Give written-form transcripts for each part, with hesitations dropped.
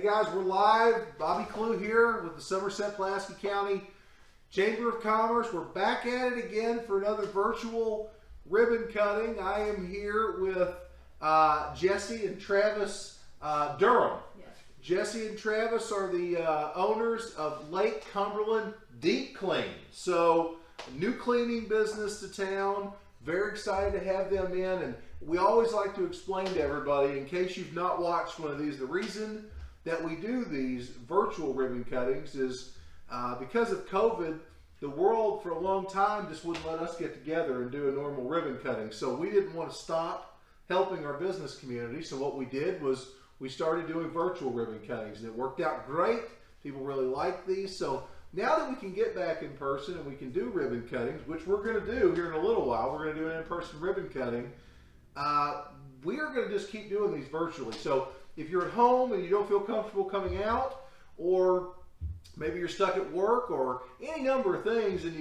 Hey guys, we're live. Bobby Clue here with the Somerset-Pulaski County Chamber of Commerce. We're back at it again for another virtual ribbon cutting. I am here with Jesse and Travis Durham. Yes. Jesse and Travis are the owners of Lake Cumberland Deep Clean. So, a new cleaning business to town. Very excited to have them in, and we always like to explain to everybody, in case you've not watched one of these, the reason that we do these virtual ribbon cuttings is because of COVID, the world for a long time just wouldn't let us get together and do a normal ribbon cutting. So we didn't want to stop helping our business community. So what we did was we started doing virtual ribbon cuttings, and it worked out great. People really like these. So now that we can get back in person and we can do ribbon cuttings, which we're going to do here in a little while, we're going to do an in-person ribbon cutting. We are going to just keep doing these virtually. So if you're at home and you don't feel comfortable coming out, or maybe you're stuck at work, or any number of things, and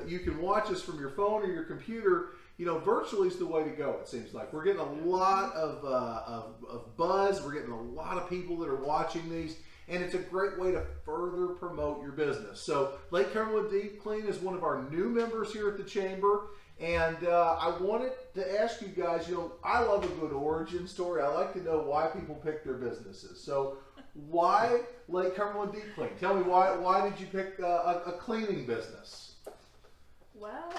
you can watch us from your phone or your computer, virtually is the way to go. It seems like we're getting a lot of buzz. We're getting a lot of people that are watching these. And it's a great way to further promote your business. So Lake Cumberland Deep Clean is one of our new members here at the Chamber. And I wanted to ask you guys, I love a good origin story. I like to know why people pick their businesses. So why Lake Cumberland Deep Clean? Tell me why did you pick a cleaning business? Well,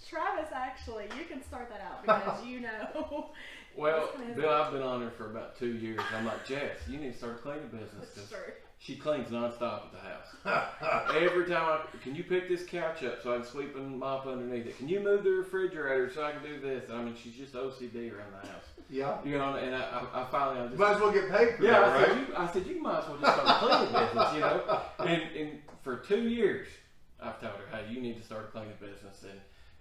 Travis, actually, you can start that out because you know. Well, Bill, I've been on her for about 2 years. I'm like, Jess, you need to start a cleaning business. That's true. She cleans nonstop at the house. Every time can you pick this couch up so I can sweep and mop underneath it? Can you move the refrigerator so I can do this? I mean, she's just OCD around the house. Yeah. And I finally might as well get paid for that, right? I said, you might as well just start a cleaning business, And for 2 years, I've told her, hey, you need to start a cleaning business.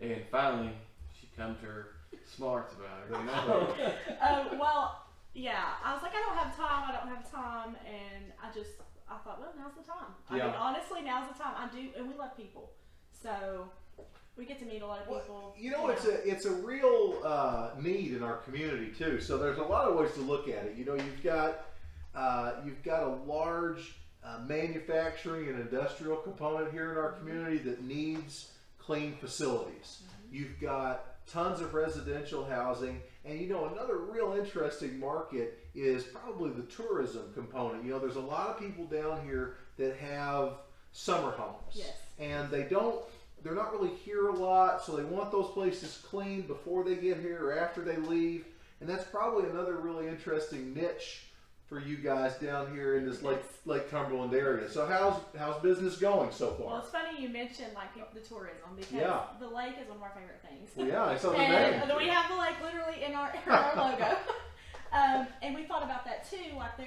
And finally, she come to her smarts about it. Well, yeah, I was like, I don't have time, and I thought, well, now's the time. I mean, honestly, now's the time. I do, and we love people, so we get to meet a lot of people. It's a real need in our community too. So there's a lot of ways to look at it. You've got a large manufacturing and industrial component here in our community that needs clean facilities. You've got tons of residential housing, and another real interesting market is probably the tourism component. There's a lot of people down here that have summer homes. Yes. And they're not really here a lot, so they want those places cleaned before they get here or after they leave. And that's probably another really interesting niche for you guys down here in this Lake Cumberland area. So how's business going so far? Well, it's funny you mentioned the tourism, because the lake is one of our favorite things. Well, yeah, I saw the name. And we have the lake literally in our logo. And we thought about that too. Like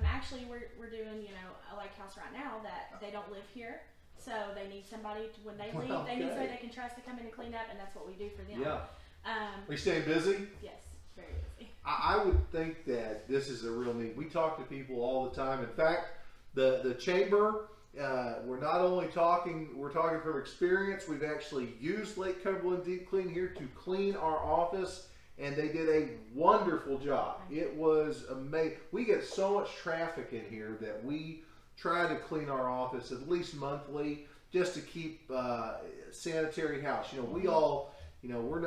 actually we're doing a lake house right now that they don't live here, so they need somebody when they leave. They need somebody they can trust to come in and clean up, and that's what we do for them. Yeah. Are you staying busy? Yes, very busy. I would think that this is a real need. We talk to people all the time. In fact, the chamber, we're not only talking, we're talking from experience. We've actually used Lake Cumberland Deep Clean here to clean our office, and they did a wonderful job. It was amazing. We get so much traffic in here that we try to clean our office at least monthly just to keep sanitary house. We all. We're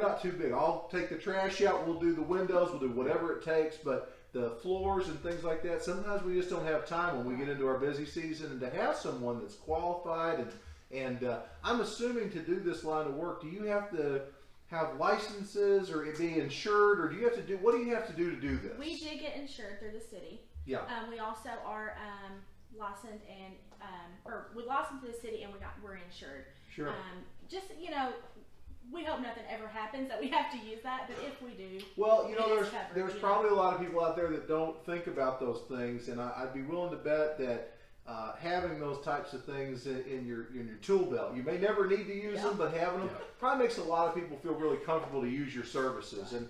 not too big. I'll take the trash out. We'll do the windows. We'll do whatever it takes. But the floors and things like that, sometimes we just don't have time when we get into our busy season. And to have someone that's qualified and I'm assuming to do this line of work, do you have to have licenses or be insured, or what do you have to do this? We did get insured through the city. Yeah. We also are licensed and we licensed through the city, and we're insured. Sure. We hope nothing ever happens that we have to use that, but if we do, well, there's probably a lot of people out there that don't think about those things, and I'd be willing to bet that having those types of things in your tool belt, you may never need to use them, but having them probably makes a lot of people feel really comfortable to use your services. And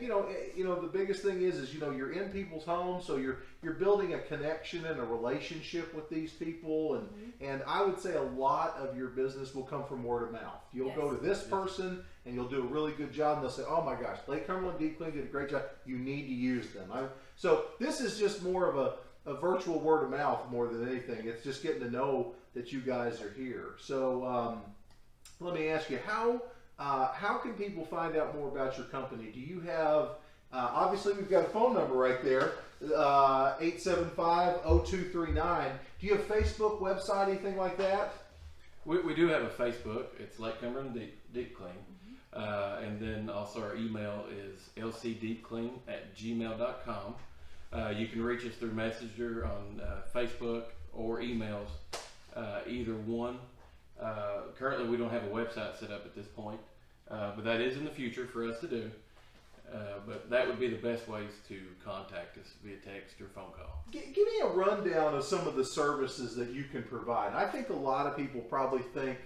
the biggest thing is you're in people's homes, so you're building a connection and a relationship with these people, and I would say a lot of your business will come from word of mouth. You'll go to this person and you'll do a really good job, and they'll say, "Oh my gosh, Lake Cumberland Deep Clean did a great job. You need to use them." So this is just more of a virtual word of mouth more than anything. It's just getting to know that you guys are here. So let me ask you, how can people find out more about your company? Do you have, obviously we've got a phone number right there, 875-0239. Do you have Facebook, website, anything like that? We do have a Facebook. It's Lake Cumberland Deep Clean. And then also our email is lcdeepclean@gmail.com. You can reach us through Messenger on Facebook or emails, either one. Currently we don't have a website set up at this point, but that is in the future for us to do. But that would be the best ways to contact us via text or phone call. Give me a rundown of some of the services that you can provide. I think a lot of people probably think,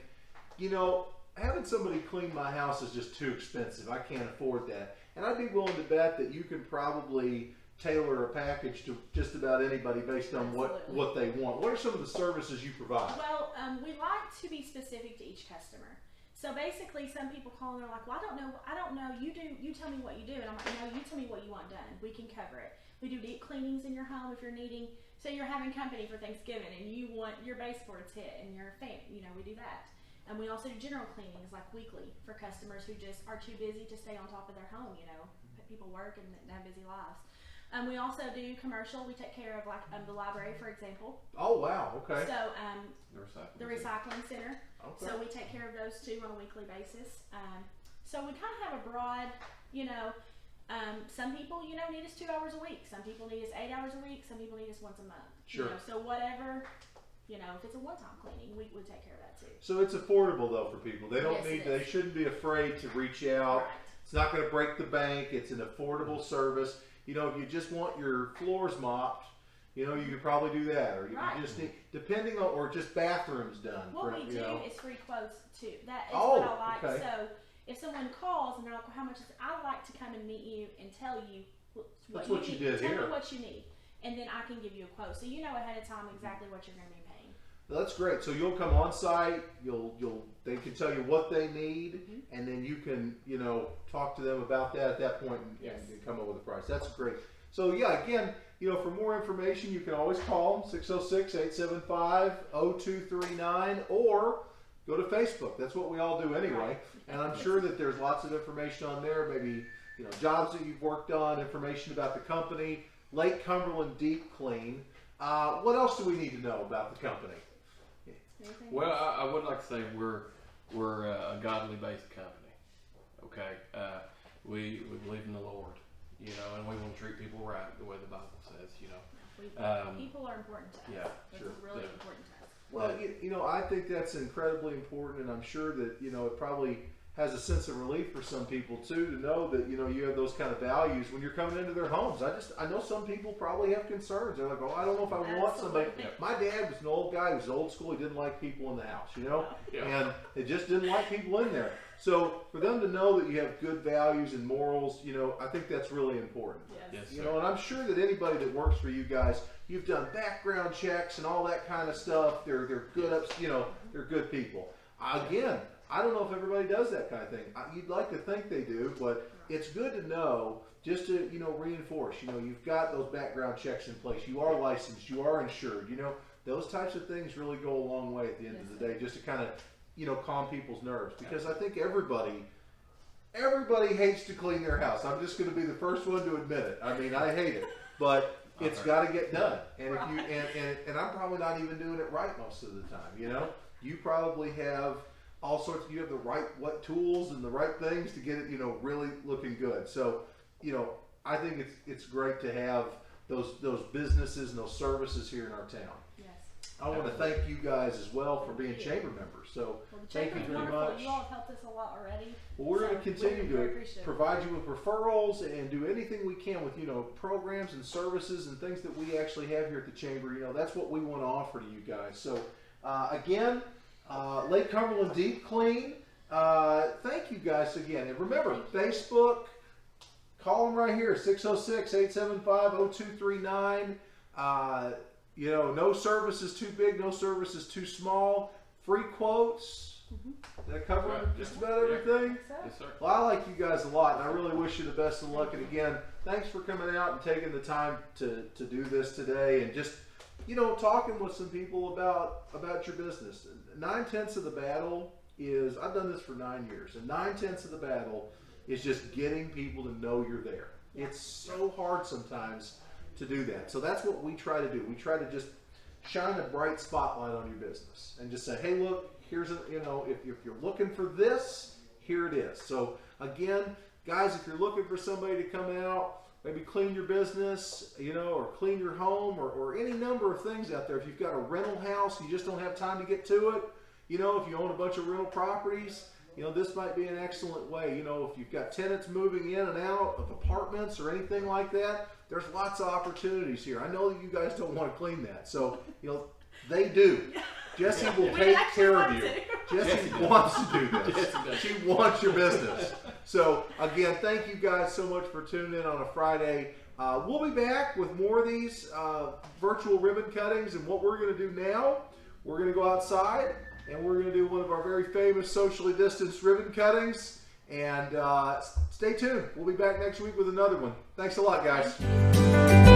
you know, having somebody clean my house is just too expensive. I can't afford that. And I'd be willing to bet that you can probably tailor a package to just about anybody based on what they want. What are some of the services you provide? Well, we like to be specific to each customer. So basically, some people call and they're like, "Well, I don't know. You tell me what you do." And I'm like, "No, you tell me what you want done. We can cover it. We do deep cleanings in your home if you're needing. Say you're having company for Thanksgiving and you want your baseboards hit and your fan. You know, we do that. And we also do general cleanings like weekly for customers who just are too busy to stay on top of their home. You know, people work and have busy lives. We also do commercial. We take care of like the library, for example. Oh wow, okay. So The the recycling center. Okay. So we take care of those too on a weekly basis. So we kind of have a broad, you know, some people, you know, need us 2 hours a week. Some people need us 8 hours a week. Some people need us once a month. Sure. You know, so whatever, you know, if it's a one-time cleaning, we take care of that too. So it's affordable though for people. They don't Yes, need. it is. They shouldn't be afraid to reach out. Right. It's not going to break the bank. It's an affordable service. You know, if you just want your floors mopped, you know, you could probably do that, or you Right. can just need, depending on, or just bathrooms done. What for, we you do know. is free quotes too. That is Oh, what I like. okay. So if someone calls and they're like, "Well, how much is it?" I like to come and meet you and tell you That's what you need. did Tell here. me what you need, and then I can give you a quote, so you know ahead of time exactly what you're going to be paying. That's great. So you'll come on site. They can tell you what they need, and then you can, you know, talk to them about that at that point and, Yes. and come up with a price. That's great. So yeah, again, you know, for more information, you can always call them 606-875-0239 or go to Facebook. That's what we all do anyway. Right. And I'm sure that there's lots of information on there. Maybe, you know, jobs that you've worked on, information about the company, Lake Cumberland Deep Clean. What else do we need to know about the company? Anything Well, else? I would like to say we're a godly based company. Okay, we believe in the Lord, you know, and we want to treat people right the way the Bible says, you know. People are important to us. yeah, This sure. is really Yeah. important to us. Well, you know, I think that's incredibly important, and I'm sure that, you know, it probably has a sense of relief for some people too to know that, you know, you have those kind of values when you're coming into their homes. I know some people probably have concerns. They're like, "Oh, I don't know if I want somebody." Absolutely. My dad was an old guy. He was old school. He didn't like people in the house, you know, Yeah. and it just didn't like people in there. So for them to know that you have good values and morals, you know, I think that's really important. Yes, You sir. know, and I'm sure that anybody that works for you guys, you've done background checks and all that kind of stuff. They're good you know, they're good people. Again, I don't know if everybody does that kind of thing. You'd like to think they do, but it's good to know, just to, you know, reinforce, you know, you've got those background checks in place. You are licensed, you are insured, you know, those types of things really go a long way at the end of the day, just to kind of, you know, calm people's nerves, because I think everybody hates to clean their house. I'm just going to be the first one to admit it. I mean, I hate it, but it's got to get done. And if you and I'm probably not even doing it right most of the time. You know, you probably have all sorts. You have the right tools and the right things to get it, you know, really looking good. So, you know, I think it's great to have those businesses and those services here in our town. Yes. I want to thank you guys as well for being chamber members. So Well, the thank you chamber's very wonderful. much. You all have helped us a lot already. Well, we're going to So, continue we to appreciate it. provide you with referrals and do anything we can with, you know, programs and services and things that we actually have here at the chamber. You know, that's what we want to offer to you guys. So, again, Lake Cumberland Deep Clean. Thank you guys again. And remember, Facebook, call them right here, 606-875-0239. You know, no service is too big, no service is too small. Free quotes. Did I cover Right. just about everything? So, Yes, sir. Well, I like you guys a lot, and I really wish you the best of luck. And again, thanks for coming out and taking the time to do this today, and just talking with some people about your business. 9/10 of the battle is, I've done this for 9 years, and 9/10 of the battle is just getting people to know you're there. It's so hard sometimes to do that. So that's what we try to do. We try to just shine a bright spotlight on your business and just say, hey, look, here's if you're looking for this, here it is. So again, guys, if you're looking for somebody to come out, maybe clean your business, or clean your home, or any number of things out there. If you've got a rental house, you just don't have time to get to it. If you own a bunch of rental properties, this might be an excellent way. If you've got tenants moving in and out of apartments or anything like that, there's lots of opportunities here. I know that you guys don't want to clean that. So, they do. Jesse will We take actually care of want you. to. Jesse wants to do this. Jesse does. She wants your business. So, again, thank you guys so much for tuning in on a Friday. We'll be back with more of these virtual ribbon cuttings. And what we're going to do now, we're going to go outside and we're going to do one of our very famous socially distanced ribbon cuttings. And stay tuned. We'll be back next week with another one. Thanks a lot, guys.